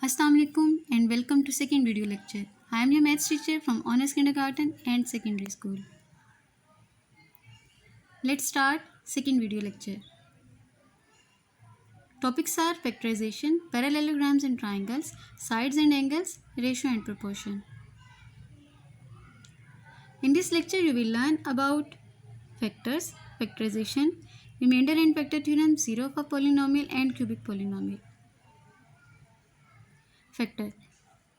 Assalamualaikum and welcome to second video lecture. I am your maths teacher from Honors Kindergarten and Secondary School. Let's start second video lecture. Topics are factorization, parallelograms and triangles, sides and angles, ratio and proportion. In this lecture you will learn about factors, factorization, remainder and factor theorem, zero of a polynomial and cubic polynomial. Factor.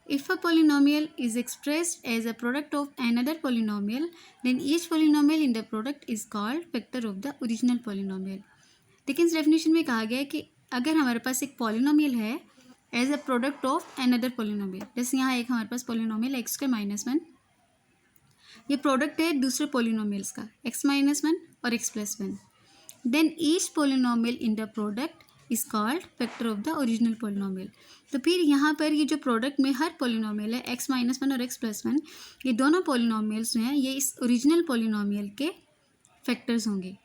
If a polynomial is expressed as a product of another polynomial, then each polynomial in the product is called factor of the original polynomial. लेकिन इस definition में कहा गया है कि अगर हमारे पास एक पॉलिनोमियल है as a product of another polynomial, जैसे यहाँ एक हमारे पास polynomial x square minus one, ये प्रोडक्ट है दूसरे पॉलिनोमियल्स का एक्स माइनस वन और x plus one, then each polynomial in the product is called factor of the original polynomial. तो फिर यहाँ पर ये जो प्रोडक्ट में हर पॉलिनोमियल है एक्स माइनस वन और एक्स प्लस वन, ये दोनों पॉलिनोमियल्स जो हैं ये इस ओरिजिनल पॉलिनोमियल के फैक्टर्स होंगे.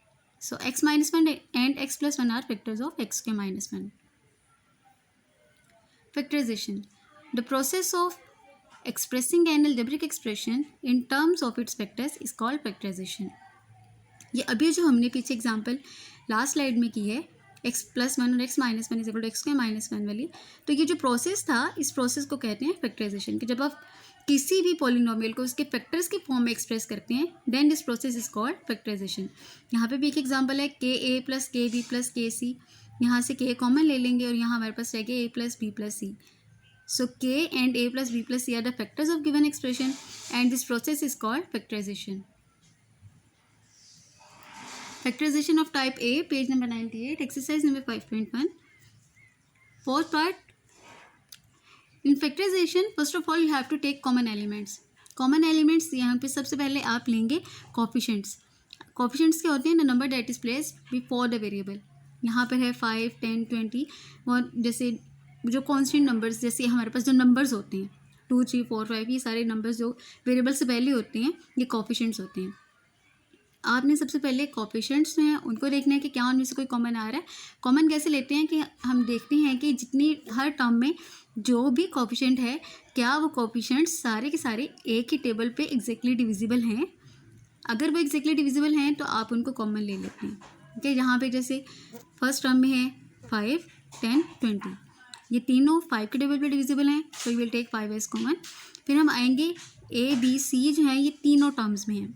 So x minus one and x plus one are factors of x के minus one. Factorization. The process of expressing an algebraic expression in terms of its factors is called factorization. ये अभी जो हमने पीछे example last slide में की है x plus one और x minus one is equal to x square minus one वाली, तो ये जो प्रोसेस था इस प्रोसेस को कहते हैं फैक्टराइजेशन. कि जब आप किसी भी पॉलिनोमियल को उसके फैक्टर्स के फॉर्म में एक्सप्रेस करते हैं then this process is called factorization. यहाँ पे भी एक एग्जाम्पल है K A plus K B plus K C. यहाँ से के कॉमन ले लेंगे और यहाँ हमारे पास रहेगा A plus B plus C. So k and a plus b plus c are the factors of given expression and this process is called factorization. Factorization of type A, page number 98, exercise number 5.1. First part. In factorization, first of all you have to take common elements. Common elements यहाँ पे सबसे पहले आप लेंगे coefficients. Coefficients क्या होते हैं? The number that is placed before the variable. यहाँ पर है 5, 10, 20 और जैसे जो कॉन्स्टेंट नंबर्स जैसे हमारे पास जो नंबर्स होते हैं 2, 3, 4, 5, ये सारे नंबर्स जो वेरिएबल से पहले होते हैं ये कोफिशिएंट्स होते हैं. आपने सबसे पहले कोफिशिएंट्स हैं उनको देखना है कि क्या उनमें से कोई कॉमन आ रहा है. कॉमन कैसे लेते हैं कि हम देखते हैं कि जितनी हर टर्म में जो भी कोफिशिएंट है क्या वो कोफिशिएंट्स सारे के सारे एक ही टेबल पे एग्जैक्टली डिविजिबल हैं. अगर वो एग्जैक्टली डिविजिबल हैं तो आप उनको कॉमन ले लेते हैं. ठीक है, यहाँ पे जैसे फर्स्ट टर्म में है 5, 10, 20, ये तीनों 5 के टेबल पे डिविजिबल हैं तो we will take 5 as common. फिर हम आएंगे ए बी सी जो है ये तीनों टर्म्स में हैं.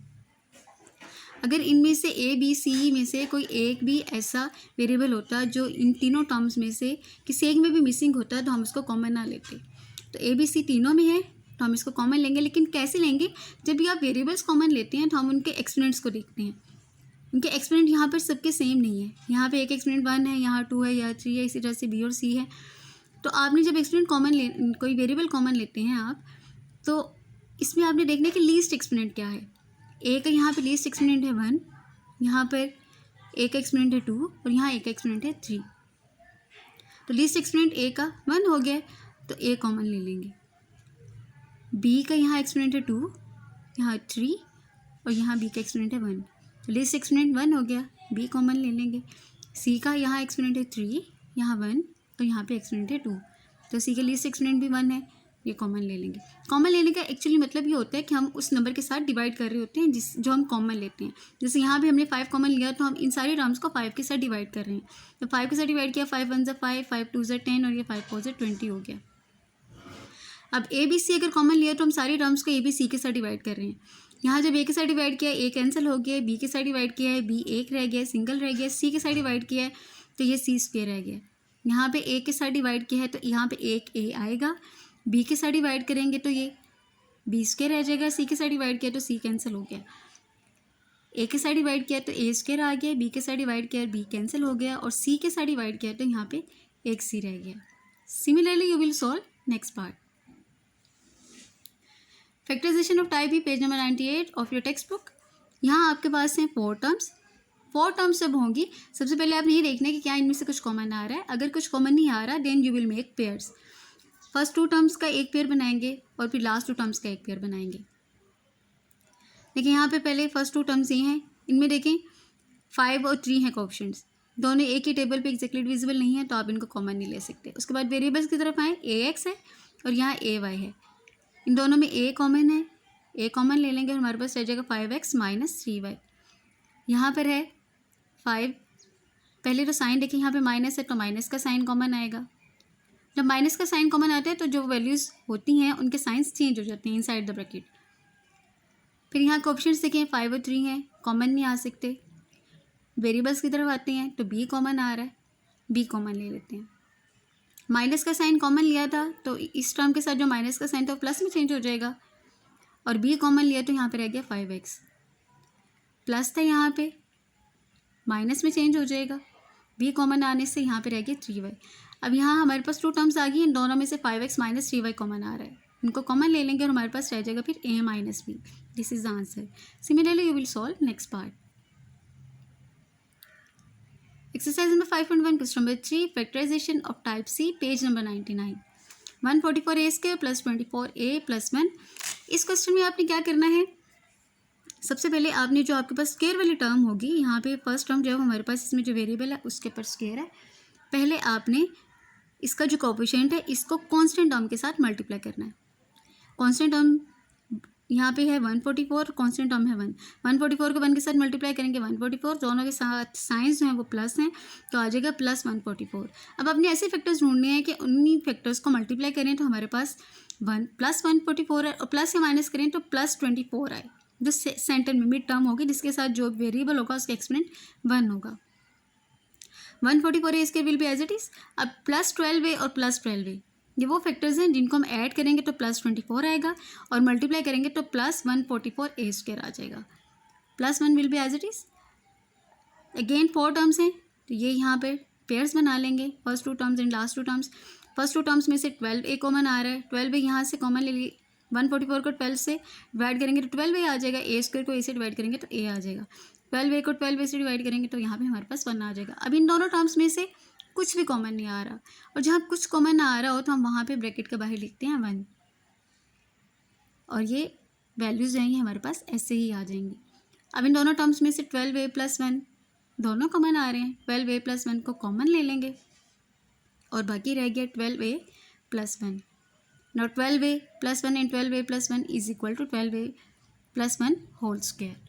अगर इनमें से ए बी सी में से कोई एक भी ऐसा वेरिएबल होता जो इन तीनों टर्म्स में से किसी एक में भी मिसिंग होता तो हम उसको कॉमन ना लेते. तो ए बी सी तीनों में है तो हम इसको कॉमन लेंगे. लेकिन कैसे लेंगे? जब भी आप वेरिएबल्स कॉमन लेते हैं तो हम उनके एक्सपोनेंट्स को देखते हैं. उनके एक्सपोनेंट यहाँ पर सबके सेम नहीं है. यहाँ पे एक एक्सपोनेंट 1 है, यहाँ 2 है, यहाँ 3 है, इसी तरह से बी और सी है. तो आपने जब एक्सपोनेंट कॉमन कोई वेरिएबल कॉमन लेते हैं आप तो इसमें आपने देखना है कि लीस्ट एक्सपोनेंट क्या है. ए का यहाँ पे लीस्ट एक्सपोनेंट है 1, यहाँ पर एक एक्सपोनेंट है 2 और यहाँ एक एक्सपोनेंट है 3. तो लीस्ट एक्सपोनेंट ए का 1 हो गया तो ए कॉमन ले लेंगे. बी का यहाँ एक्सपोनेंट है 2, यहाँ 3 और यहाँ बी का एक्सपोनेंट है 1. तो लीस्ट एक्सपोनेंट 1 हो गया, बी कॉमन ले लेंगे. सी का यहाँ एक्सपोनेंट है 3, यहाँ 1 तो यहाँ पे एक्सपोनेंट है 2, तो सी के लीस्ट एक्सपोनेंट भी 1 है, ये कॉमन ले लेंगे. कॉमन लेने का एक्चुअली मतलब ये होता है कि हम उस नंबर के साथ डिवाइड कर रहे होते हैं जो हम कॉमन लेते हैं. जैसे यहाँ भी हमने 5 कॉमन लिया तो हम इन सारे टर्म्स को 5 के साथ डिवाइड कर रहे हैं. तो 5 के साथ डिवाइड किया, 5 1 5, 5 2 10 और ये 5 4 20 हो गया. अब ए बी सी अगर कॉमन लिया तो हम सारे टर्म्स को ए बी सी के साथ डिवाइड कर रहे हैं. यहाँ जब ए के साथ डिवाइड किया ए कैंसिल हो गया, बी के साथ डिवाइड किया है बी एक रह गया, सिंगल रह गया. सी के साथ डिवाइड किया है तो ये सी स्क्वायर रह गया. यहाँ पे ए के साथ डिवाइड किया है तो यहाँ पे एक ए आएगा. बी के साथ डिवाइड करेंगे तो ये बी स्क्वायर रह जाएगा. सी के साथ डिवाइड किया तो सी कैंसिल हो गया. ए के साथ डिवाइड किया तो ए स्क्वायर आ गया, बी के साथ डिवाइड किया बी कैंसिल हो गया और सी के साथ डिवाइड किया तो यहाँ पे एक सी रह गया. Similarly you will solve next part. Factorization of type B, page number 98 of your textbook. यहाँ आपके पास हैं 4 टर्म्स. 4 टर्म्स जब होंगी सबसे पहले आपने ये देखना है कि क्या इनमें से कुछ कॉमन आ रहा है. अगर कुछ कॉमन नहीं आ रहा then you will make pairs. First 2 terms का एक पेयर बनाएंगे और फिर लास्ट 2 टर्म्स का एक पेयर बनाएंगे. देखिए यहाँ पे पहले फर्स्ट 2 टर्म्स ये हैं, इनमें देखें 5 और 3 हैं कोएफिशिएंट्स. दोनों एक ही टेबल पे एग्जैक्टली डिविजिबल नहीं है तो आप इनको कॉमन नहीं ले सकते। उसके बाद वेरिएबल्स की तरफ आए, ax है और यहाँ ay है, इन दोनों में a कॉमन है, a कॉमन ले लेंगे और हमारे पास रह जाएगा 5x माइनस 3y। यहाँ पर है 5, पहले तो साइन देखिए यहाँ पे माइनस है तो माइनस का साइन कॉमन आएगा। जब माइनस का साइन कॉमन आता है तो जो वैल्यूज़ होती हैं उनके साइंस चेंज हो जाते हैं इनसाइड द ब्रैकेट। फिर यहाँ कोएफिशिएंट्स देखें 5 और 3 हैं, कॉमन नहीं आ सकते। वेरिएबल्स की तरफ आते हैं तो b कॉमन आ रहा है, b कॉमन ले लेते हैं। माइनस का साइन कॉमन लिया था तो इस टर्म के साथ जो माइनस का साइन था वो प्लस में चेंज हो जाएगा, और b कॉमन लिया तो यहाँ पे रह गया 5x। प्लस था यहाँ पे माइनस में चेंज हो जाएगा, b कॉमन आने से यहाँ पे रह गया 3y। अब यहाँ हमारे पास 2 टर्म्स आ गई, इन दोनों में से 5x माइनस 3y कॉमन आ रहा है, इनको कॉमन ले लेंगे और हमारे पास रह जाएगा फिर a minus b। This is the answer. Similarly you will solve next part. Exercise number 5.1, question number 3, factorization of type C, page number 99. 144a square plus 24a plus 1। इस क्वेश्चन में आपने क्या करना है, सबसे पहले आपने जो आपके पास स्क्वायर वाली टर्म होगी, यहाँ पे फर्स्ट टर्म जो है हमारे पास इसमें जो वेरिएबल है उसके ऊपर स्क्वायर है, पहले आपने इसका जो कोएफिशिएंट है इसको कांस्टेंट टर्म के साथ मल्टीप्लाई करना है। कांस्टेंट टर्म यहाँ पे है 144, कांस्टेंट टर्म है 1, 144 को 1 के साथ मल्टीप्लाई करेंगे 144, दोनों के साथ साइंस जो हैं वो प्लस हैं तो आ जाएगा प्लस 144। अब आपने ऐसे फैक्टर्स ढूंढने हैं कि उन्हीं फैक्टर्स को मल्टीप्लाई करें तो हमारे पास 1 प्लस 144 है, और प्लस या माइनस करें तो प्लस 24 आए, जो सेंटर में मिड टर्म होगी जिसके साथ जो वेरिएबल होगा उसका एक्सपोनेंट 1 होगा। 144a square will be as it is. अब प्लस 12a और प्लस 12a ये वो फैक्टर्स हैं जिनको हम ऐड करेंगे तो प्लस 24 आएगा, और मल्टीप्लाई करेंगे तो प्लस 144a स्क्वायर आ जाएगा। Plus 1 will be as it is. Again 4 terms हैं तो ये यहाँ पे पेयर्स बना लेंगे, first 2 terms and last 2 terms. First 2 terms में से 12a कॉमन आ रहा है, 12a यहाँ से कॉमन ले लिए, 144 को 12 से डिवाइड करेंगे तो 12a आ जाएगा, a स्क्वायर को a से डिवाइड करेंगे तो a आ जाएगा, 12a को 12a से डिवाइड करेंगे तो यहाँ पे हमारे पास 1 आ जाएगा। अब इन दोनों टर्म्स में से कुछ भी कॉमन नहीं आ रहा, और जहाँ कुछ कॉमन ना आ रहा हो तो हम वहाँ पे ब्रैकेट के बाहर लिखते हैं 1, और ये वैल्यूज़ जो हैं हमारे पास ऐसे ही आ जाएंगी। अब इन दोनों टर्म्स में से 12a प्लस 1 दोनों कॉमन आ रहे हैं, 12a प्लस 1 को कॉमन ले लेंगे और बाकी रह गया 12a plus 1। Now 12a plus 1 and 12a plus 1 is equal to 12a plus 1 whole square.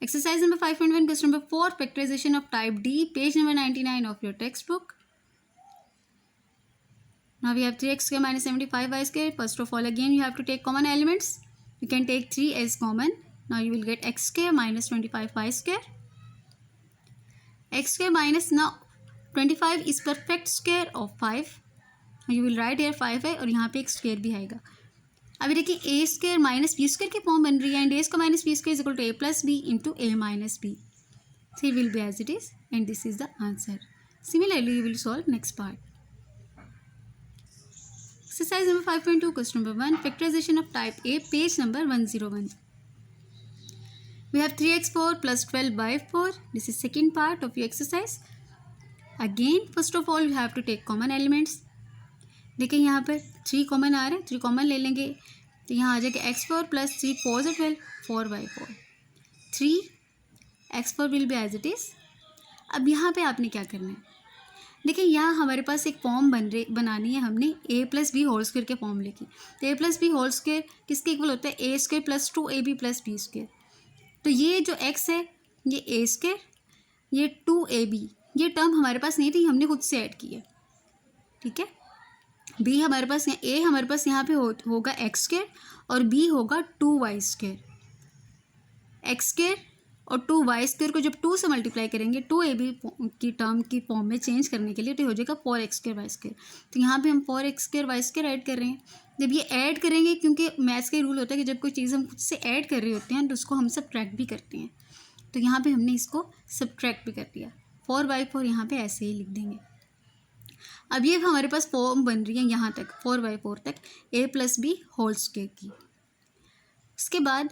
Exercise number 5.1, question number 4, factorization of type D, page number 99 of your textbook. Now we have 3x square minus 75y square. First of all, again you have to take common elements. You can take 3 as common. Now you will get x square minus 25y square. X square minus, now 25 is perfect square of 5. You will write here 5 है और यहाँ पे एक square भी आएगा। अभी देखिए A square minus B square की फॉर्म बन रही है, and A square minus B square is equal to A plus B into A minus B. So will be as it is, and this is the answer. Similarly, you will solve next part. Exercise number 5.2, question number 1, factorization of type A, page number 101. We have 3x4 plus 12y4. This is second part of your exercise. Again, first of all, you have to take common elements. देखिए यहाँ पर 3 common आ रहे हैं, 3 common ले लेंगे तो यहाँ आ जाएगा x4 प्लस 3 4 से 12 4y4, 3x4 will be as it is. अब यहाँ पे आपने क्या करना है, देखिए यहाँ हमारे पास एक फॉर्म बनानी है, हमने a plus B whole square के फॉर्म लिखी, तो a plus B whole square किसके इक्वल होता है, a स्क्वायर प्लस 2ab प्लस बी स्क्वायर। तो ये जो x है ये a स्क्वायर, ये 2ab, ये टर्म हमारे पास नहीं थी, हमने खुद से ऐड की है, ठीक है। b हमारे पास, a हमारे पास यहाँ पे होगा एक्स स्क्वायर और b होगा 2y स्क्वायर। एक्स स्क्वायर और 2y स्क्वायर को जब 2 से मल्टीप्लाई करेंगे 2ab की टर्म की फॉर्म में चेंज करने के लिए तो हो जाएगा 4x स्क्वायर वाई स्क्वायर। तो यहाँ पे हम 4x square Y square add कर रहे हैं। जब ये ऐड करेंगे, क्योंकि मैथ्स का रूल होता है कि जब कोई चीज़ हम खुद से ऐड कर रहे होते हैं तो उसको हम सब्ट्रैक्ट भी करते हैं, तो यहाँ पर हमने इसको सब्ट्रैक्ट भी कर दिया, 4y4 यहाँ पर ऐसे ही लिख देंगे। अब ये हमारे पास फॉर्म बन रही है यहाँ तक 4y4 तक a plus B whole square की। उसके बाद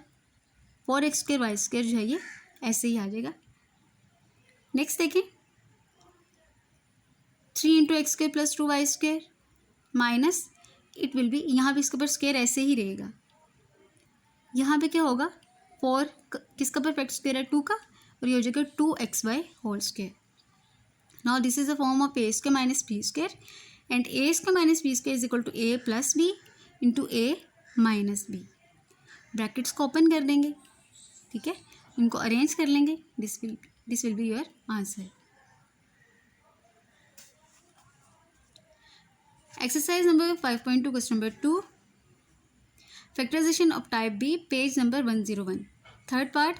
4x स्क्वायर वाई स्क्वायर जो है ये ऐसे ही आ जाएगा। नेक्स्ट देखें, 3 into x square plus 2y square minus, it will be, यहाँ पे इसके ऊपर स्क्वायर ऐसे ही रहेगा। यहाँ पे क्या होगा, 4 किसका परफेक्ट स्क्वायर है, 2 का, और ये हो जाएगा 2xy whole square. Now this is the form of A square minus B square and A square minus B square is equal to A plus B into A minus B. Brackets को open कर देंगे, ठीक है, इनको arrange कर लेंगे, this will be your answer. Exercise number 5.2 question number 2, factorization of type B, page number 101, third part,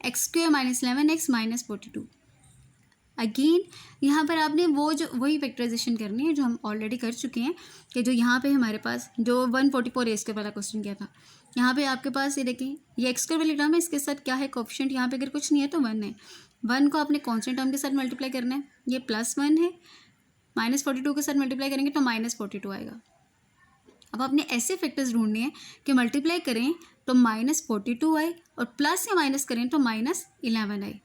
x square minus 11x minus 42। Again यहाँ पर आपने वही फैक्टराइजेशन करनी है जो हम ऑलरेडी कर चुके हैं, कि जो यहाँ पे हमारे पास जो 144 ए स्क्वायर वाला क्वेश्चन किया था, यहाँ पे आपके पास ये देखें, ये एक्स स्क्वायर वाली टर्म है, इसके साथ क्या है कोएफिशिएंट, यहाँ पे अगर कुछ नहीं है तो 1 है, 1 को आपने कॉन्स्टेंट टर्म के साथ मल्टीप्लाई करना है, ये +1 है, -42 के साथ मल्टीप्लाई करेंगे तो -42 आएगा। अब आपने ऐसे फैक्टर्स ढूंढने हैं कि मल्टीप्लाई करें तो -42 आए और प्लस या माइनस करें तो -11 आए।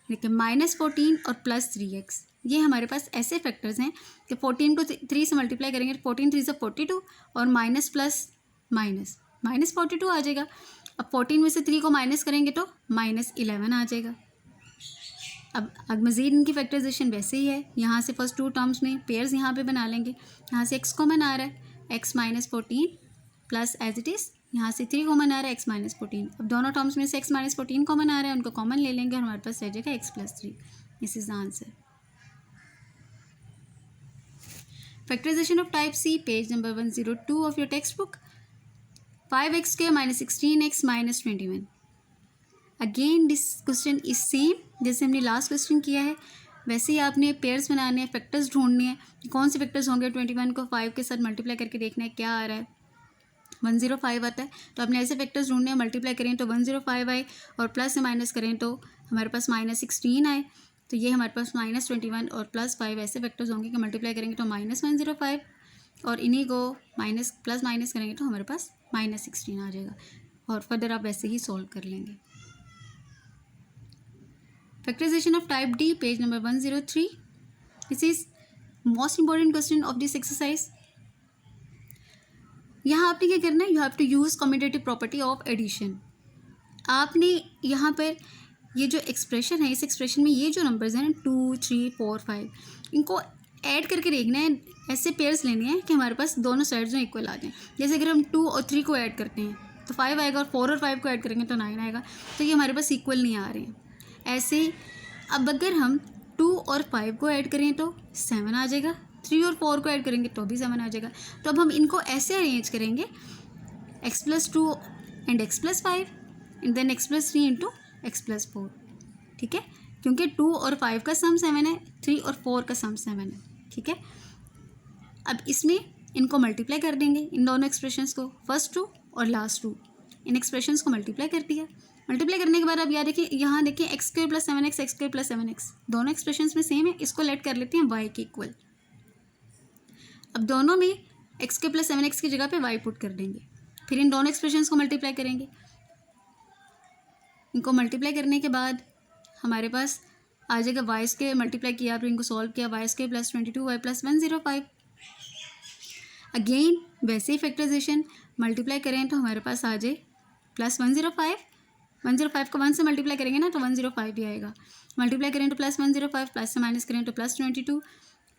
देखिए -14 और +3x, ये हमारे पास ऐसे फैक्टर्स हैं कि 14 को 3 से मल्टीप्लाई करेंगे तो 14 3 से 42 और माइनस प्लस माइनस -42 आ जाएगा। अब 14 में से 3 को माइनस करेंगे तो -11 आ जाएगा। अब मज़ीद इनकी फैक्टराइजेशन वैसे ही है, यहाँ से फर्स्ट 2 टर्म्स में पेयर्स यहाँ पे बना लेंगे, यहाँ से x कॉमन आ रहा है, x -14 plus as it is यहाँ से 3 कॉमन आ रहा है, x -14। अब दोनों टर्म्स में से x -14 कॉमन आ रहा है, उनको कॉमन ले लेंगे और हमारे पास रह जाएगा x + 3। This is the answer. Factorization of type C, page number 102 of your textbook, 5x² - 16x - 21। Again this question is same जैसे हमने लास्ट क्वेश्चन किया है, वैसे ही आपने पेयर्स बनाने हैं, फैक्टर्स ढूंढने हैं, कौन से फैक्टर्स होंगे। 21 को 5 के साथ मल्टीप्लाई करके देखना है क्या आ रहा है, 105 आता है, तो आपने ऐसे फैक्टर्स ढूंढने हैं, मल्टीप्लाई करें तो 105 आए और प्लस से माइनस करें तो हमारे पास -16 आए, तो ये हमारे पास -21 और +5 ऐसे फैक्टर्स होंगे कि मल्टीप्लाई करेंगे तो -105 और इन्हीं को प्लस माइनस करेंगे तो हमारे पास -16 आ जाएगा और फर्दर आप वैसे ही सॉल्व कर लेंगे। Factorization of type D, page number 103, this is most important question of this exercise. यहाँ आपने क्या करना है, you have to use commutative property of addition. आपने यहाँ पर ये जो एक्सप्रेशन है, इस एक्सप्रेशन में ये जो नंबर्स हैं 2 3 4 5, इनको ऐड करके देखना है, ऐसे पेयर्स लेने हैं कि हमारे पास दोनों साइड्स में इक्वल आ जाएं। जैसे अगर हम 2 और 3 को ऐड करते हैं तो 5 आएगा और 4 और 5 को ऐड करेंगे तो 9 आएगा, तो ये हमारे पास इक्वल नहीं आ रहे हैं। ऐसे अब अगर हम 2 और 5 को ऐड करें तो 7 आ जाएगा, 3 और 4 को ऐड करेंगे तो भी 7 आ जाएगा। तो अब हम इनको ऐसे अरेंज करेंगे, x + 2 and x + 5 and then x + 3 into x + 4, ठीक है, क्योंकि 2 और 5 का सम 7 है, 3 और 4 का सम 7 है, ठीक है। अब इसमें इनको मल्टीप्लाई कर देंगे, इन दोनों एक्सप्रेशंस को, फर्स्ट 2 और लास्ट 2, इन एक्सप्रेशंस को मल्टीप्लाई कर दिया। मल्टीप्लाई करने के बाद अब यहाँ देखिए x² + 7x, x² + 7x, दोनों एक्सप्रेशंस में सेम है, इसको लेट कर लेते हैं y के इक्वल। अब दोनों में x² + 7x की जगह पे y पुट कर देंगे, फिर इन दोनों एक्सप्रेशंस को मल्टीप्लाई करेंगे। इनको मल्टीप्लाई करने के बाद हमारे पास आ जाएगा y² मल्टीप्लाई किया, फिर इनको सॉल्व किया, y² + 22y + 105। अगेन वैसे ही फैक्टराइजेशन मल्टीप्लाई करें तो हमारे पास आ जाए +105, 105 को 1 से मल्टीप्लाई करेंगे ना तो 105 भी आएगा, मल्टीप्लाई करें तो +105, प्लस से माइनस करें तो +22,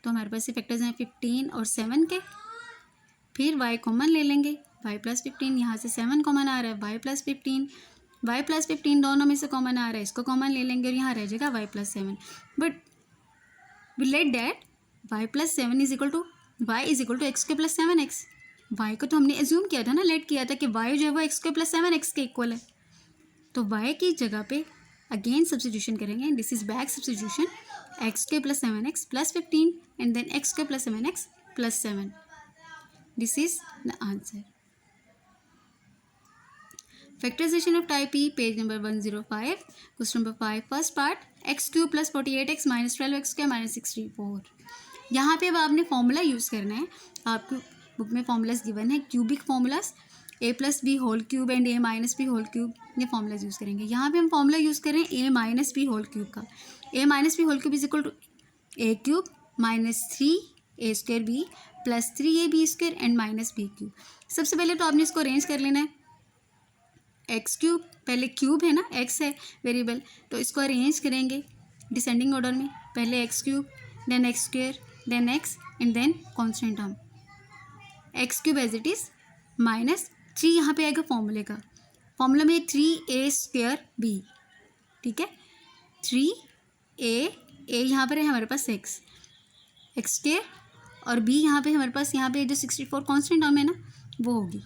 तो हमारे पास ये फैक्टर्स हैं 15 और 7 के। फिर y कॉमन ले लेंगे, y + 15, यहाँ से 7 कॉमन आ रहा है, y + 15, y + 15 दोनों में से कॉमन आ रहा है, इसको कॉमन ले लेंगे और यहाँ रह जाएगा y + 7। But we let that y + 7 is equal to y is equal to x² + 7x। y को तो हमने एज्यूम किया था ना, लेट किया था कि y जो है वो x² + 7x के इक्वल है, तो y की जगह पे अगेन सब्स्टिट्यूशन करेंगे, this is back substitution, x² + 7x + 15 and then x² + 7x + 7, this is the answer. Factorization of type E, page number 105, question number 5, first part, x³ + 48x - 12x² - 64। यहाँ पे अब आपने फॉर्मूला यूज़ करना है, आपको book में formulas given है, cubic formulas, a + b whole cube and a - b whole cube, ये फॉर्मूलाज यूज़ करेंगे। यहाँ पे हम फॉर्मूला यूज़ करें a - b होल क्यूब का, a - b whole cube is equal to a³ - 3a² b + 3ab² and -b³ सबसे पहले तो आपने इसको अरेंज कर लेना है, एक्स क्यूब, पहले क्यूब है ना, एक्स है वेरिएबल, तो इसको अरेंज करेंगे डिसेंडिंग ऑर्डर में, पहले x cube, then x square, then x and then constant term x cube as it is minus 3 यहाँ पे आएगा फॉर्मूले का, फॉर्मूला में 3a² b, ठीक है, 3a यहाँ पर है हमारे पास एक्स स्क्वेयर और b यहाँ पे हमारे पास, यहाँ पे जो 64 कॉन्स्टेंट टर्म है ना वो होगी,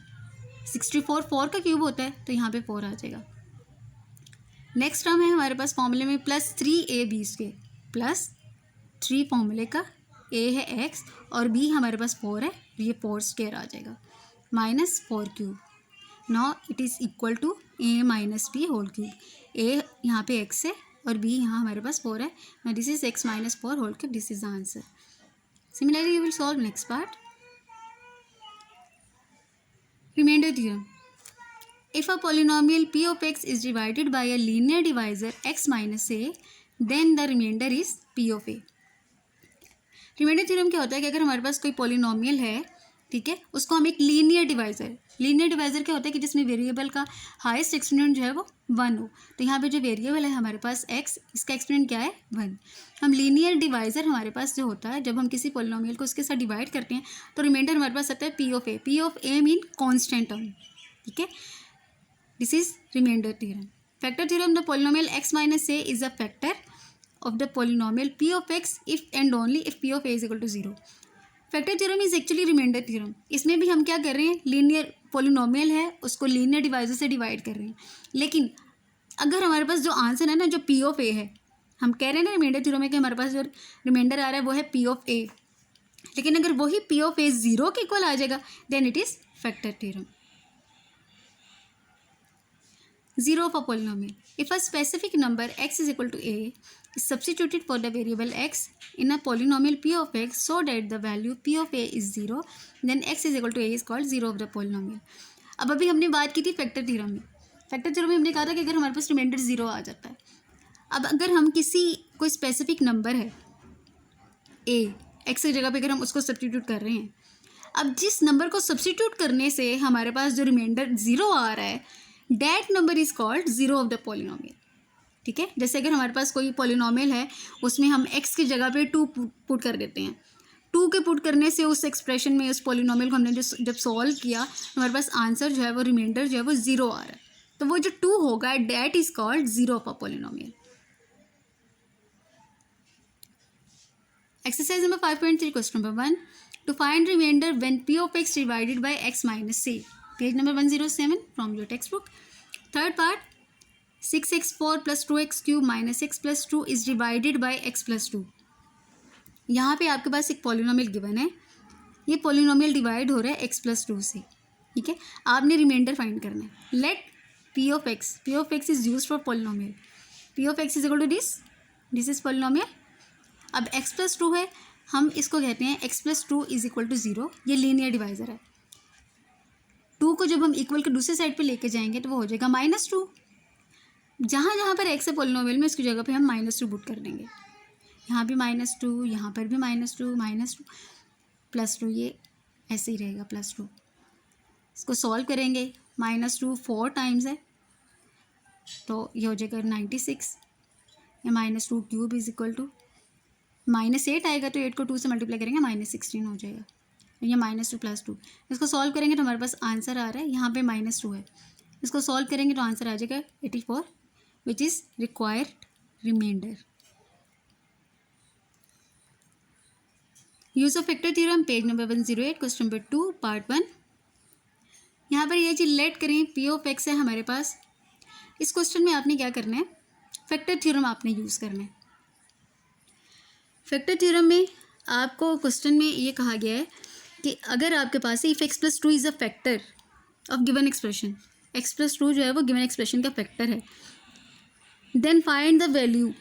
64 4 का क्यूब होता है तो यहाँ पे 4 आ जाएगा। नेक्स्ट टर्म है हमारे पास फॉर्मूले में प्लस 3ab² प्लस 3 फॉर्मूले का, a है x और b हमारे पास 4 है, ये 4² आ जाएगा minus 4 cube. Now it is equal to a minus b whole cube, a यहाँ पे x है और b यहाँ हमारे पास 4 है, now this is x minus 4 whole cube, this is the answer. Similarly you will solve next part, remainder theorem. If a polynomial p of x is divided by a linear divisor x minus a, then the remainder is p of a. Remainder theorem क्या होता है कि अगर हमारे पास कोई polynomial है, ठीक है, उसको हम एक लीनियर डिवाइज़र क्या होता है कि जिसमें वेरिएबल का हाईएस्ट एक्सपोनेंट जो है वो 1 हो, तो यहाँ पे जो वेरिएबल है हमारे पास x, इसका एक्सपोनेंट क्या है 1। हम लीनियर डिवाइज़र हमारे पास जो होता है, जब हम किसी पॉलिनोमियल को उसके साथ डिवाइड करते हैं तो रिमाइंडर हमारे पास आता है p of a mean constant term, ठीक है, this is remainder theorem. Factor theorem, the polynomial x minus a is a factor of the polynomial p of x if and only if p of a is equal to 0. Factor theorem is actually remainder theorem. इसमें भी हम क्या कर रहे हैं, linear polynomial है उसको linear divisor से डिवाइड कर रहे हैं, लेकिन अगर हमारे पास जो आंसर है ना, जो p ऑफ a है, हम कह रहे हैं ना रिमाइंडर थ्योरम में कि हमारे पास जो रिमाइंडर आ रहा है वो है p ऑफ a, लेकिन अगर वही p ऑफ a 0 के इक्वल आ जाएगा then it is factor theorem. Zero of a polynomial. If a specific number x is equal to a is substituted for the variable x in a polynomial p of x so that the value p of a is 0, then x is equal to a is called zero of the polynomial. अब अभी हमने बात की थी factor theorem में। Factor theorem में हमने कहा था कि अगर हमारे पास रिमाइंडर 0 आ जाता है, अब अगर हम किसी कोई स्पेसिफिक नंबर है a, x की जगह पे अगर हम उसको सब्स्टिट्यूट कर रहे हैं, अब जिस नंबर को सब्स्टिट्यूट करने से हमारे पास जो रिमाइंडर 0 आ रहा है that number is called zero of the polynomial, ठीक है। जैसे अगर हमारे पास कोई पॉलिनोमियल है उसमें हम x की जगह पे 2 पुट कर देते हैं, 2 के पुट करने से उस एक्सप्रेशन में उस पॉलिनोमियल को हमने जब सॉल्व किया हमारे पास आंसर जो है वो रिमाइंडर जो है वो 0 आ रहा है, तो वो जो 2 होगा that is called zero of a polynomial. Exercise number 5.3 question number 1, to find remainder when p of x divided by x minus c, page number 107 from your textbook. Third part, 6x4 plus 2x cube minus x plus 2 is divided by x plus 2। यहाँ पे आपके पास एक polynomial given है, ये polynomial divide हो रहा है x प्लस 2 से, ठीक है। आपने रिमाइंडर फाइंड करना है। Let p of x is used for polynomial, p of x is equal to this is polynomial. अब x प्लस 2 है, हम इसको कहते हैं x plus 2 is equal to 0, ये लीनियर डिवाइजर है। 2 को जब हम इक्वल के दूसरे साइड पे लेके जाएंगे तो वो हो जाएगा -2। जहाँ जहाँ पर x है पॉलिनोमियल में उसकी जगह पे हम -2 पुट कर देंगे, यहाँ भी -2, यहाँ पर भी -2 प्लस 2, ये ऐसे ही रहेगा +2। इसको सॉल्व करेंगे, -2 4 टाइम्स है तो ये हो जाएगा 96, या -2 क्यूब इज इक्वल टू -8 आएगा तो 8 को 2 से मल्टीप्लाई करेंगे -16 हो जाएगा, ये -2 + 2। इसको सॉल्व करेंगे तो हमारे पास आंसर आ रहा है, यहाँ पे -2 है, इसको सॉल्व करेंगे तो आंसर आ जाएगा 84 which is required remainder. Use of factor theorem, page number 108 question number 2 part 1। यहाँ पर ये चीज़ लेट करें, p ऑफ x है हमारे पास। इस क्वेश्चन में आपने क्या करना है, फैक्टर थ्योरम आपने यूज़ करना है। फैक्टर थ्योरम में आपको क्वेश्चन में ये कहा गया है कि अगर आपके पास if x plus 2 is a factor of given expression, x plus 2 जो है वो गिवन एक्सप्रेशन का फैक्टर है, then find the value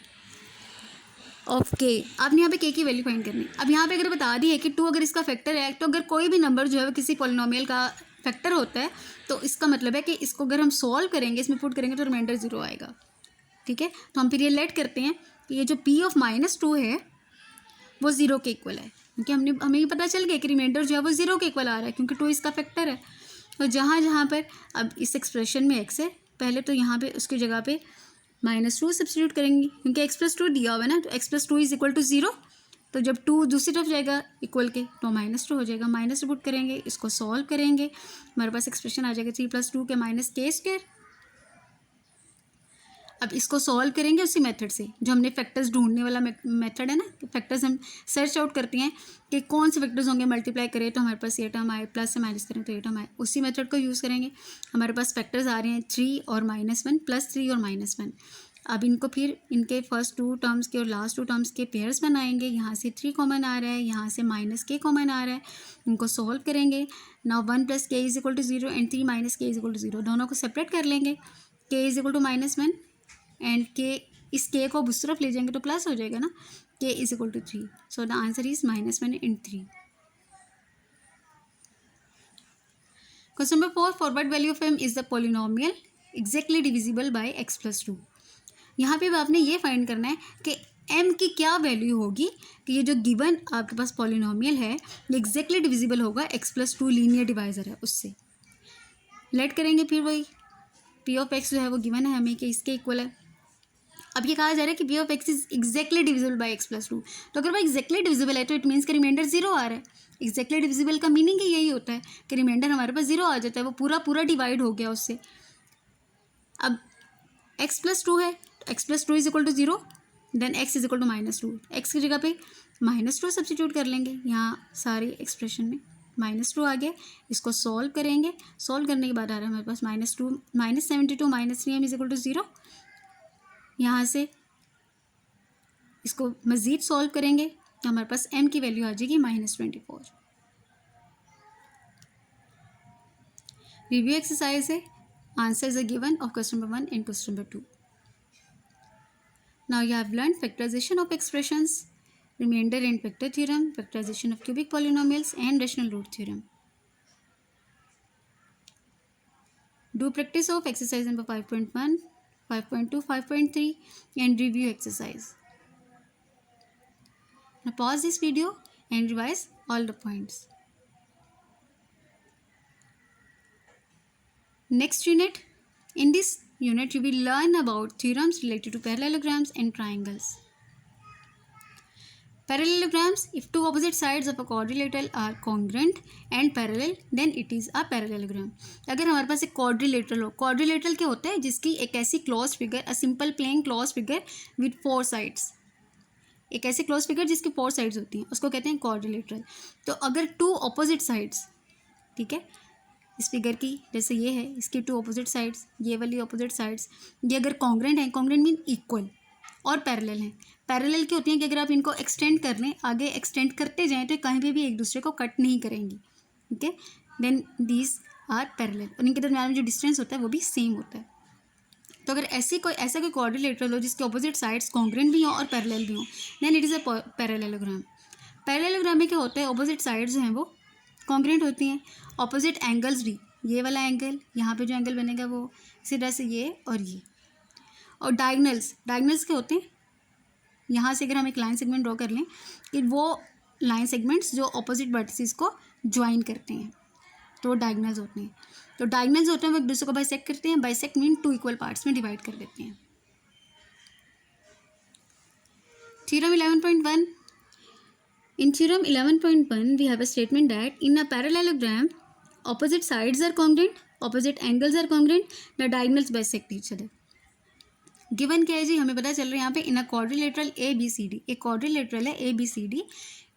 of k। आपने यहाँ पे k की वैल्यू फाइंड करनी है। अब यहाँ पे अगर बता दी है कि 2 अगर इसका फैक्टर है, तो अगर कोई भी नंबर जो है वो किसी पॉलिनोमियल का फैक्टर होता है तो इसका मतलब है कि इसको अगर हम सॉल्व करेंगे, इसमें पुट करेंगे तो रिमाइंडर 0 आएगा, ठीक है। तो हम फिर ये लेट करते हैं कि ये जो p ऑफ -2 है वो 0 के इक्वल है, क्योंकि हमें ये पता चल गया कि रिमाइंडर जो है वो 0 के इक्वल आ रहा है क्योंकि 2 इसका फैक्टर है। तो जहाँ जहाँ पर अब इस एक्सप्रेशन में x है पहले तो यहाँ पे उसकी जगह पे -2 सब्स्टिट्यूट करेंगे, क्योंकि x+2 दिया हुआ है ना, तो x+2 इज इक्वल टू 0। तो जब 2 दूसरी तरफ जाएगा इक्वल के तो -2 हो जाएगा, माइनस पुट करेंगे, इसको सॉल्व करेंगे, हमारे पास एक्सप्रेशन आ जाएगा 3+2 के -k²। अब इसको सॉल्व करेंगे उसी मेथड से जो हमने फैक्टर्स ढूंढने वाला मेथड है ना, फैक्टर्स हम सर्च आउट करते हैं कि कौन से फैक्टर्स होंगे, मल्टीप्लाई करें तो हमारे पास ये टर्म आए, प्लस से माइनस करें तो ये टर्म आए, उसी मेथड को यूज़ करेंगे। हमारे पास फैक्टर्स आ रहे हैं 3 और -1, +3 और -1। अब इनको फिर इनके फर्स्ट 2 टर्म्स के और लास्ट 2 टर्म्स के पेयर्स बनाएंगे। यहाँ से 3 कॉमन आ रहा है, यहाँ से -k कॉमन आ रहा है, इनको सॉल्व करेंगे। नाउ 1 + k = 0 एंड 3 - k = 0, दोनों को सेपरेट कर लेंगे। k = -1 एंड k, इस k को उस तरफ ले जाएंगे तो प्लस हो जाएगा ना, k = 3। So the answer is -1 and 3। Question number 4, forward value of m is the polynomial exactly divisible by x+2। यहाँ पे आपने ये फाइंड करना है कि m की क्या वैल्यू होगी कि ये जो गिवन आपके पास पॉलिनोमियल है ये एग्जैक्टली डिविजिबल होगा x+2 लीनियर डिवाइजर है उससे। लेट करेंगे फिर वही p ऑफ x जो है वो गिवन है हमें कि इसके इक्वल है। अब ये कहा जा रहा है कि p of x is exactly divisible by x+2। तो अगर वो एग्जैक्टली डिविजिबल है तो इट मीन्स कि रिमाइंडर 0 आ रहा है। एग्जैक्टली डिविजिबल का मीनिंग ही यही होता है कि रिमाइंडर हमारे पास 0 आ जाता है, वो पूरा डिवाइड हो गया उससे। अब x+2 है, x+2 is equal to 0, then x is equal to -2। x की जगह पे -2 सब्स्टिट्यूट कर लेंगे, यहाँ सारे एक्सप्रेशन में -2 आ गया। इसको सॉल्व करेंगे, सॉल्व करने के बाद आ रहा है हमारे पास -2 -72 -3m इज इक्वल टू 0। यहाँ से इसको मज़ीद सॉल्व करेंगे तो हमारे पास m की वैल्यू आ जाएगी -24। रिव्यू एक्सरसाइज है, answers are given of question number 1 and question number 2। Now you have learned factorization of expressions, remainder and vector theorem, factorization of cubic polynomials and rational root theorem. Do practice of exercise number 5.1, 5.2, 5.3 and review exercise. Now pause this video and revise all the points. Next unit. In this unit, you will learn about theorems related to parallelograms and triangles. Parallelograms, if two opposite sides of a quadrilateral are congruent and parallel, then it is a parallelogram. अगर हमारे पास एक quadrilateral हो, quadrilateral क्या होता है, जिसकी एक ऐसी close figure, a simple plane closed figure with 4 sides, एक ऐसी क्लोज फिगर जिसकी 4 साइड्स होती हैं उसको कहते हैं quadrilateral। तो अगर 2 opposite sides, ठीक है, इस फिगर की जैसे ये है, इसकी 2 ऑपोजिट साइड्स, ये वाली ऑपोजिट साइड्स, ये अगर कॉन्ग्रेंट है, कॉन्ग्रेंट मीन इक्वल, और पैरेलल हैं। पैरेलल क्या होती हैं कि अगर आप इनको एक्सटेंड कर लें, आगे एक्सटेंड करते जाएं तो कहीं पे भी एक दूसरे को कट नहीं करेंगी, ठीक है, देन दीज आर पैरेलल, और इनके दरम्यान में जो डिस्टेंस होता है वो भी सेम होता है। तो अगर ऐसा कोई क्वाड्रिलेटरल हो जिसके ऑपोजिट साइड्स कॉन्ग्रेंट भी हों और पैरेलल भी हों, then it is a parallelogram. Parallelogram में क्या होता है, ऑपोजिट साइड्स जो हैं वो कॉन्ग्रेंट होती हैं, ऑपोजिट एंगल्स भी, ये वाला एंगल, यहाँ पे जो एंगल बनेगा वो इसी तरह से ये और ये, और डायगनल्स क्या होते हैं, यहाँ से अगर हम एक लाइन सेगमेंट ड्रॉ कर लें कि वो लाइन सेगमेंट्स जो ऑपोजिट वर्टिसेस को ज्वाइन करते हैं तो वो डायगनल्स होते हैं। तो डायगनल्स होते हैं वो एक दूसरे को बाइसेक्ट करते हैं, बाइसेक्ट मीन 2 इक्वल पार्ट्स में डिवाइड कर देते हैं। Theorem 11.1। In theorem 11.1, we have a statement that in a parallelogram, opposite sides are congruent, opposite angles are congruent, the diagonals bisect each other. Given क्या है जी, हमें पता चल रहा है यहाँ पे इन अ क्वाड्रिलेटरल ABCD, एक क्वाड्रिलेटरल है ABCD,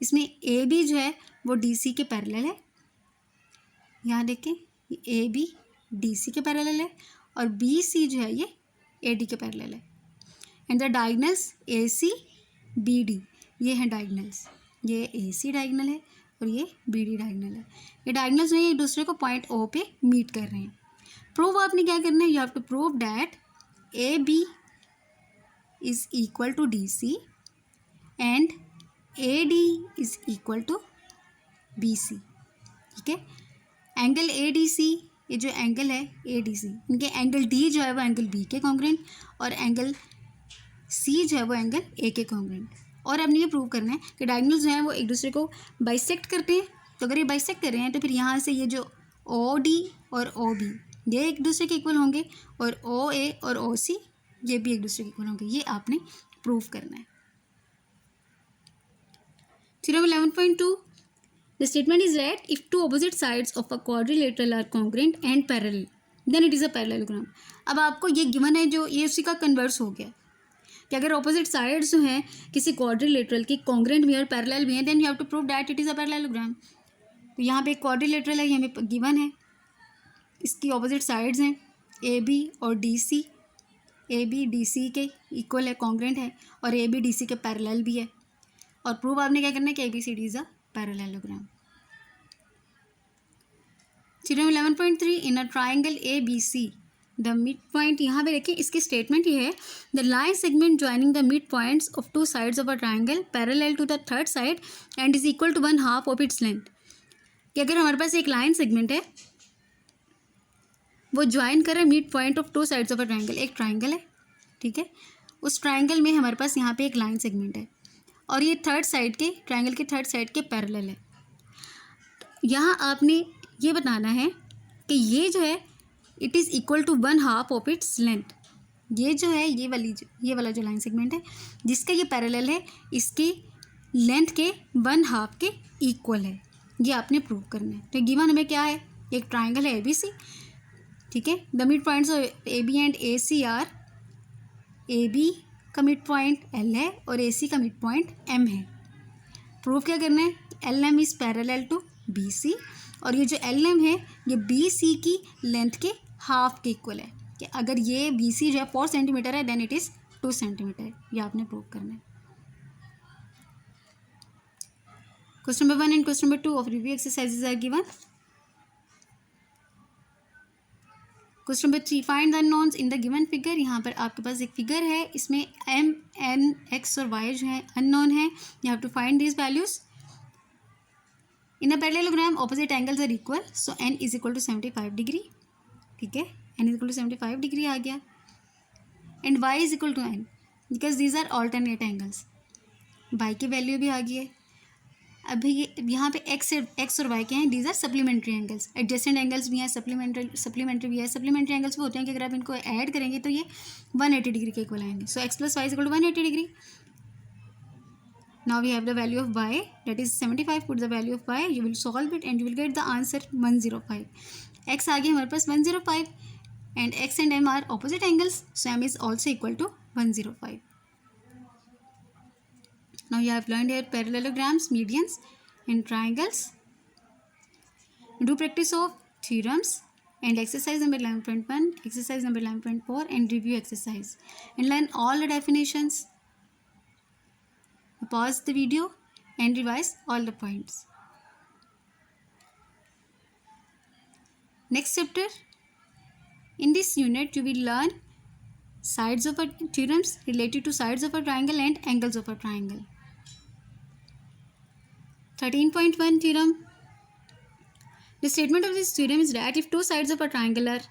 इसमें AB जो है वो DC के पैरेलल है, यहाँ देखें AB DC के पैरेलल है, और BC जो है ये AD के पैरेलल है, and the diagonals AC BD, ये हैं डायगनल्स, ये AC डायगनल है और ये BD डायगनल है। ये डायगनल्स जो है एक दूसरे को पॉइंट O पे मीट कर रहे हैं। प्रूव आपने क्या करना है, you have to prove that AB is equal to DC and AD is equal to BC, ठीक है। एंगल ADC, ये जो एंगल है ADC, इनके एंगल D जो है वो एंगल B के कॉन्ग्रेंट, और एंगल C जो है वो एंगल A के कॉन्ग्रेंट। और हमने ये प्रूव करना है कि डायगनल्स जो हैं वो एक दूसरे को बाइसेक्ट करते हैं। तो अगर ये बाइसेक्ट कर रहे हैं तो फिर यहाँ से ये जो OD और OB, ये एक दूसरे के इक्वल होंगे और ओ ए और ओ सी ये भी एक दूसरे के इक्वल होंगे। ये आपने प्रूव करना है। Theorem 11.2 The statement is that if two opposite sides of a quadrilateral are congruent and parallel, then it is a parallelogram. अब आपको ये गिवन है जो ये उसी का कन्वर्स हो गया कि अगर ऑपोजिट साइड्स जो हैं किसी क्वाड्रिलेटरल की कॉन्ग्रेंट भी है और पैरेलल भी है, then you have to prove that it is a parallelogram. तो यहाँ पे एक क्वाड्रिलेटरल है, यहाँ पे गिवन है, इसकी ऑपोजिट साइड्स हैं ए बी और D C. A B D C के इक्वल है, कॉन्ग्रेंट है, और ए बी डी सी के पैरेलल भी है। और प्रूव आपने क्या करना है कि A B C D is a parallelogram. Theorem 11.3 in a triangle A B C the mid point, यहाँ पे देखिए इसकी स्टेटमेंट ये है, the line segment joining the mid points of two sides of a triangle parallel to the third side and is equal to 1/2 of its length. कि अगर हमारे पास एक लाइन सेगमेंट है वो ज्वाइन कर रहा है mid point of two sides of a triangle, एक ट्राइंगल है, ठीक है, उस ट्राइंगल में हमारे पास यहाँ पे एक लाइन सेगमेंट है और ये थर्ड साइड के ट्राइंगल के थर्ड साइड के पैरेलल है। यहाँ आपने ये बताना है कि ये जो है it is equal to 1/2 of its length. ये जो है ये वाला जो लाइन सेगमेंट है जिसका ये पैरेलल है, इसकी लेंथ के 1/2 के इक्वल है। ये आपने प्रूव करना है। तो गिवन हमें क्या है, एक ट्राइंगल है ए बी सी, ठीक है, the mid points of A B and A C are, A B का मिड पॉइंट एल है और ए सी का मिड पॉइंट एम है। प्रूव क्या करना है, L M is parallel to B C, और ये जो एल एम है ये बी सी की लेंथ के हाफ के इक्वल है। कि अगर ये बी सी जो है 4 सेंटीमीटर है देन इट इज़ 2 सेंटीमीटर। ये आपने प्रूव करना है। Question number 1 and question number 2 of review exercises are given. Question number 3 find the unknowns in the given figure. यहाँ पर आपके पास एक फिगर है, इसमें एम एन एक्स और वाई जो है अननोन है। You have to find these values. In a parallelogram opposite angles are equal, so N is equal to 75 degree, ठीक है, N is equal to 75 degree आ गया, and Y is equal to N because these are alternate angles. Y की value भी आ गई है। अभी यहाँ पे एक्स और वाई के हैं, these are supplementary angles. Adjacent angles भी हैं, सप्लीमेंट्री भी है। सप्लीमेंट्री एंगल्स वो होते हैं कि अगर आप इनको ऐड करेंगे तो ये 180 डिग्री के इक्वल आएंगे। So x plus y is equal to 180 degree. Now we have the value of y, that is 75. Put the value of y, you will solve it and you will get the answer 105. x आ गया हमारे पास 105 and x and m are opposite angles, so m is also equal to 105. Now you have learned here parallelograms, medians and triangles. Do practice of theorems and exercise number 11.1, exercise number 11.4 and review exercise, and learn all the definitions. Pause the video and revise all the points. Next chapter, in this unit you will learn sides of a theorems related to sides of a triangle and angles of a triangle. 13.1 theorem. The statement of this theorem is that if two sides of a triangle are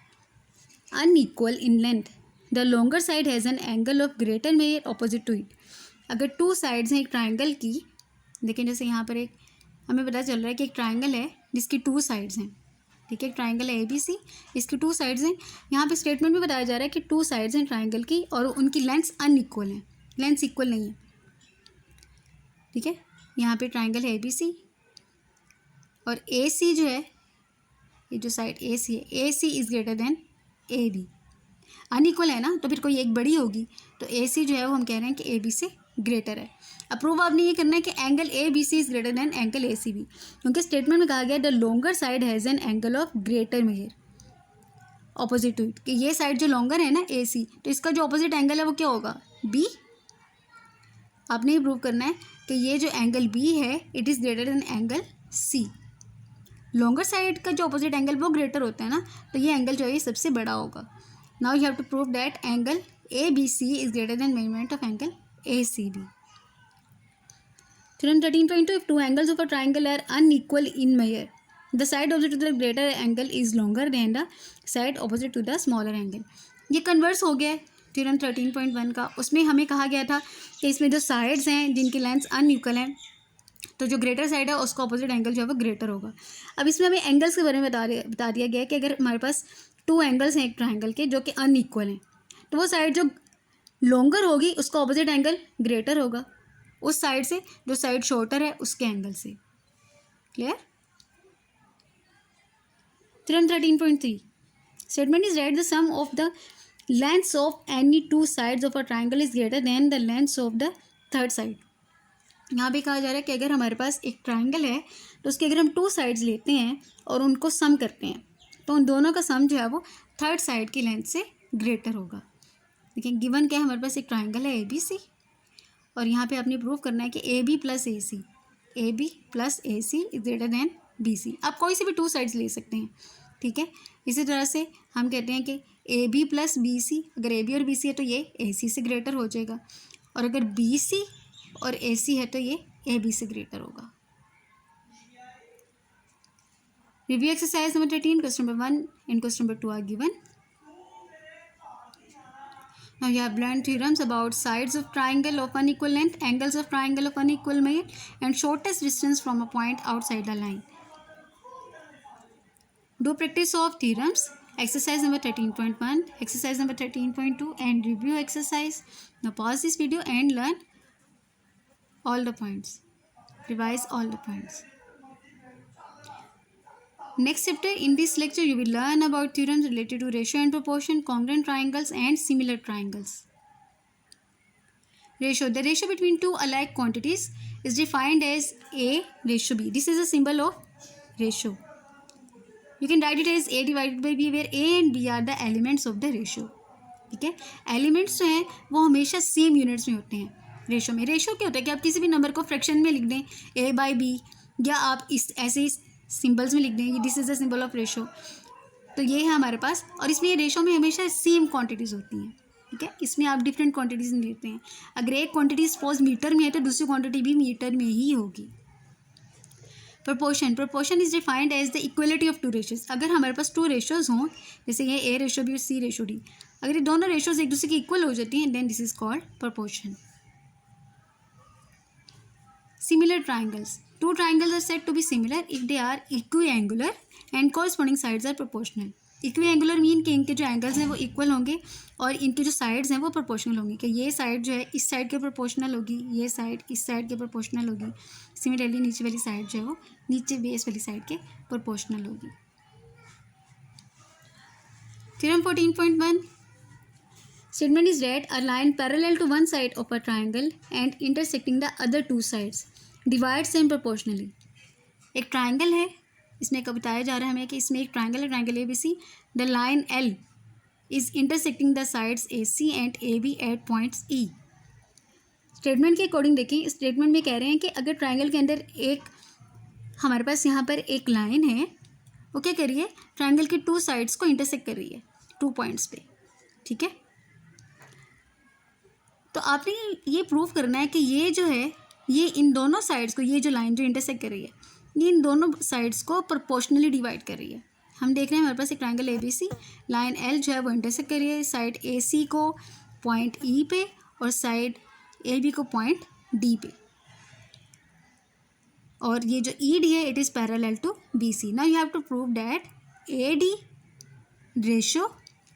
unequal in length, the longer side has an angle of greater measure opposite to it. अगर two sides हैं एक triangle की, देखें जैसे यहाँ पर एक हमें पता चल रहा है कि एक ट्राइंगल है जिसकी टू साइड्स हैं, ठीक है, एक ट्राइंगल है ए बी सी, इसकी टू साइड्स हैं। यहाँ पे स्टेटमेंट भी बताया जा रहा है कि टू साइड्स हैं ट्राइंगल की और उनकी लेंथ्स अनइक्वल हैं, लेंथ्स इक्वल नहीं है, ठीक है। यहाँ पे ट्राइंगल है ए बी सी और ए सी जो है, ये जो साइड ए सी है, A C is greater than A B. Unequal है ना, तो फिर कोई एक बड़ी होगी, तो ए सी जो है वो हम कह रहे हैं कि ए बी से ग्रेटर है। अप्रूव आपने ये करना है कि angle A B C is greater than angle A C B, क्योंकि स्टेटमेंट में कहा गया the longer side has an angle of greater measure opposite to it, कि ये साइड जो लॉन्गर है ना ए सी, तो इसका जो ऑपोजिट एंगल है वो क्या होगा, बी। आपने ये प्रूव करना है कि ये जो एंगल बी है it is greater than angle C. Longer side का जो ऑपोजिट एंगल वो ग्रेटर होता है ना, तो ये एंगल जो है ये सबसे बड़ा होगा। Now you have to prove that angle A B C is greater than measurement of angle ACB. Theorem 13.2 if two angles of a triangle are unequal in measure, the side opposite to the greater angle is longer than the side opposite to the smaller angle. ये converse हो गया है theorem 13.1 का। उसमें हमें कहा गया था कि इसमें जो साइड्स हैं जिनकी लेंथ्स अनइक्वल हैं, तो जो ग्रेटर साइड है उसका ऑपोजिट एंगल जो है वो ग्रेटर होगा। अब इसमें हमें एंगल्स के बारे में बता दिया गया है कि अगर हमारे पास टू एंगल्स हैं एक ट्राइंगल के जो कि अनइक्वल हैं, तो वो साइड जो लॉन्गर होगी उसका ऑपोजिट एंगल ग्रेटर होगा उस साइड से जो साइड शॉर्टर है उसके एंगल से। Clear? Theorem 13.3 statement is right the sum of the lengths of any two sides of a triangle is greater than the lengths of the third side. यहाँ भी कहा जा रहा है कि अगर हमारे पास एक ट्राइंगल है तो उसके अगर हम टू साइड्स लेते हैं और उनको सम करते हैं तो उन दोनों का सम जो है वो थर्ड साइड की लेंथ से ग्रेटर होगा। देखिए गिवन क्या है, हमारे पास एक ट्राइंगल है ABC और यहाँ पे आपने प्रूव करना है कि AB plus A C is greater than BC। आप कोई से भी टू साइड्स ले सकते हैं, ठीक है। इसी तरह से हम कहते हैं कि AB प्लस BC, अगर AB और BC है तो ये AC से ग्रेटर हो जाएगा, और अगर BC और AC है तो ये AB से ग्रेटर होगा। Review exercise number 13, question number 1 and question number 2 are given. Now you have learned theorems about sides of triangle of unequal length, angles of triangle of unequal measure, and shortest distance from a point outside the line. Do practice of theorems. Exercise number 13.1, exercise number 13.2, and review exercise. Now pause this video and learn all the points. Revise all the points. Next chapter, in this lecture you will learn about theorems related to ratio and proportion, congruent triangles and similar triangles. Ratio. The ratio between two alike quantities is defined as A ratio B. This is a symbol of ratio. You can write it as A divided by B, where A and B are the elements of the ratio. ठीक है, elements जो हैं वो हमेशा same units में होते हैं। Ratio में रेशो क्या होता है कि आप किसी भी नंबर को फ्रैक्शन में लिख दें A/B, या आप इस ऐसे सिंबल्स में लिख दें, this is the symbol of ratio, तो ये है हमारे पास। और इसमें ये रेशो में हमेशा सेम क्वांटिटीज़ होती हैं, ठीक है। इसमें आप डिफरेंट क्वांटिटीज़ नहीं लेते हैं। अगर एक क्वांटिटी सपोज मीटर में है तो दूसरी क्वांटिटी भी मीटर में ही होगी। Proportion is defined as the equality of two ratios. अगर हमारे पास टू रेशोज हों, जैसे ये A रेशो B और C रेशो D, अगर ये दोनों रेशोज एक दूसरे की इक्वल हो जाती हैं then this is called proportion. Similar triangles. Two triangles are said to be similar if they are equiangular and corresponding sides are proportional. Equiangular mean कि इनके जो एंगल्स हैं वो इक्वल होंगे और इनके जो साइड्स हैं वो प्रोपोर्शनल होंगी, कि ये साइड जो है इस साइड के प्रोपोर्शनल होगी, ये साइड इस साइड के प्रोपोर्शनल होगी। सिमिलरली नीचे वाली साइड जो है वो नीचे बेस वाली साइड के प्रोपोर्शनल होगी। Theorem 14.1 statement is that a line parallel to one side of a triangle and intersecting the other two sides divides them proportionally. एक ट्राइंगल है, इसमें कब बताया जा रहा है हमें कि इसमें एक ट्राइंगल है, triangle ABC, the line L is intersecting the sides AC and AB at points E। Statement के अकॉर्डिंग देखिए, स्टेटमेंट में कह रहे हैं कि अगर ट्राइंगल के अंदर एक हमारे पास यहाँ पर एक लाइन है, वो क्या कर रही है, ट्राइंगल के टू साइड्स को इंटरसेक्ट कर रही है टू पॉइंट्स पे, ठीक है। तो आपने ये प्रूव करना है कि ये जो है ये इन दोनों साइड्स को, ये जो लाइन जो इंटरसेक्ट कर रही है ये इन दोनों साइड्स को प्रोपोर्शनली डिवाइड कर रही है। हम देख रहे हैं हमारे पास एक ट्राइंगल ABC, लाइन L जो है वो इंटरसेक्ट कर रही है साइड AC को पॉइंट E पे और साइड AB को पॉइंट D पे, और ये जो ED है it is parallel to BC। Now you have to prove that AD ratio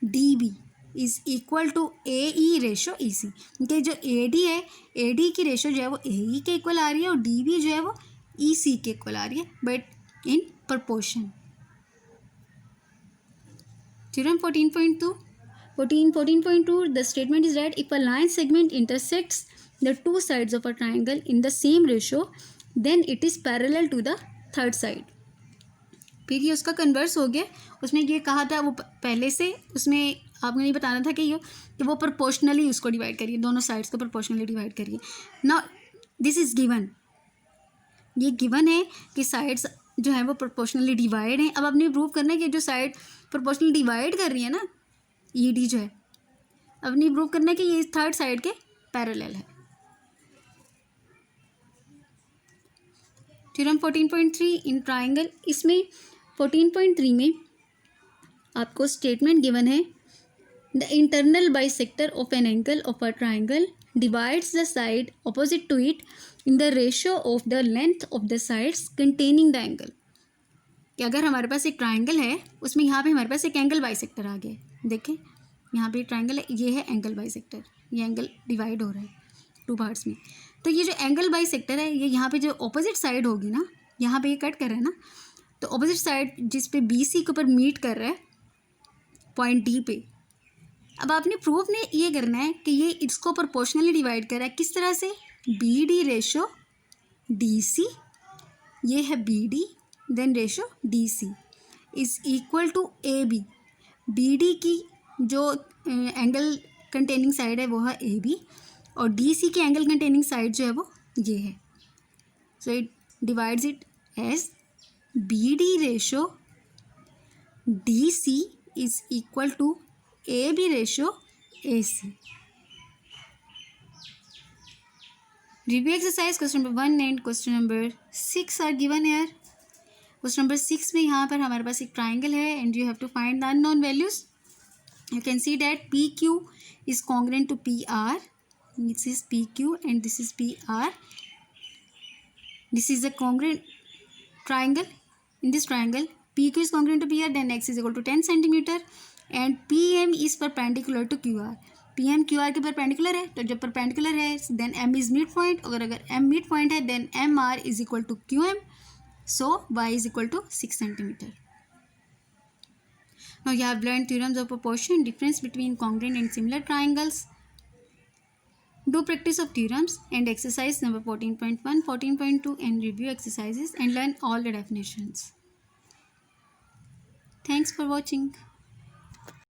DB is equal to AE ratio EC। कि जो AD है, AD की रेशो जो है वो AE के इक्वल आ रही है और DB जो है वो EC के इक्वल आ रही है, but in proportion. Theorem 14.2 the statement is that if a line segment intersects the two sides of a triangle in the same ratio then it is parallel to the third side. फिर ये उसका converse हो गया, उसमें ये कहा था वो पहले से, उसमें आपको ये बताना था कि वो प्रोपोर्शनली उसको डिवाइड करिए, दोनों साइड्स को प्रोपोर्शनली डिवाइड करिए। नाउ दिस इज़ गिवन, ये गिवन है कि साइड्स जो है वो प्रोपोर्शनली डिवाइड हैं। अब आपने प्रूव करना है कि जो साइड प्रोपोर्शनली डिवाइड कर रही है ना ED जो है, अब नहीं प्रूव करना है कि ये थर्ड साइड के पैरेलल है। थ्योरम 14.3 इन ट्राइंगल, इसमें 14.3 में आपको स्टेटमेंट गिवन है the internal bisector of N angle of a triangle divides the side opposite to it in the ratio of the length of the sides containing the angle. कि अगर हमारे पास एक triangle है, उसमें यहाँ पे हमारे पास एक एंगल बाइसेक्टर आ गया। देखें यहाँ पे ट्राइंगल है, ये है एंगल बाइसेक्टर, ये एंगल डिवाइड हो रहा है 2 पार्ट्स में। तो ये जो एंगल बाइसेक्टर है, ये यहाँ पे जो ऑपोजिट साइड होगी ना, यहाँ पे ये कट कर रहा है ना, तो ऑपोजिट साइड जिस पे बी सी के ऊपर मीट कर रहा है पॉइंट डी पे। अब आपने प्रूफ ने ये करना है कि ये इसको प्रोपोर्शनली डिवाइड कर रहा है। किस तरह से? B D ratio D C, ये है B D, then ratio D C is equal to A B. B D की जो एंगल कंटेनिंग साइड है वो है ए बी, और डी सी की एंगल कंटेनिंग साइड जो है वो ये है। So it divides it as B D ratio D C is equal to A B ratio A C. Review exercise question number 1 and question number 6 are given here. Question number 6 में यहाँ पर हमारे पास एक triangle है and you have to find the unknown values. You can see that PQ is congruent to PR. This is PQ and this is PR. This is a congruent triangle. In this triangle, PQ is congruent to PR, then X is equal to 10 centimeter and PM is perpendicular to QR. P M Q R के perpendicular है, तो जब perpendicular है then M is mid point, और अगर M mid point है then M R is equal to Q M, so Y is equal to 6 centimetre. Now you have learned theorems of proportion, difference between congruent and similar triangles. Do practice of theorems and exercise number 14.1, 14.2 and review exercises and learn all the definitions. Thanks for watching.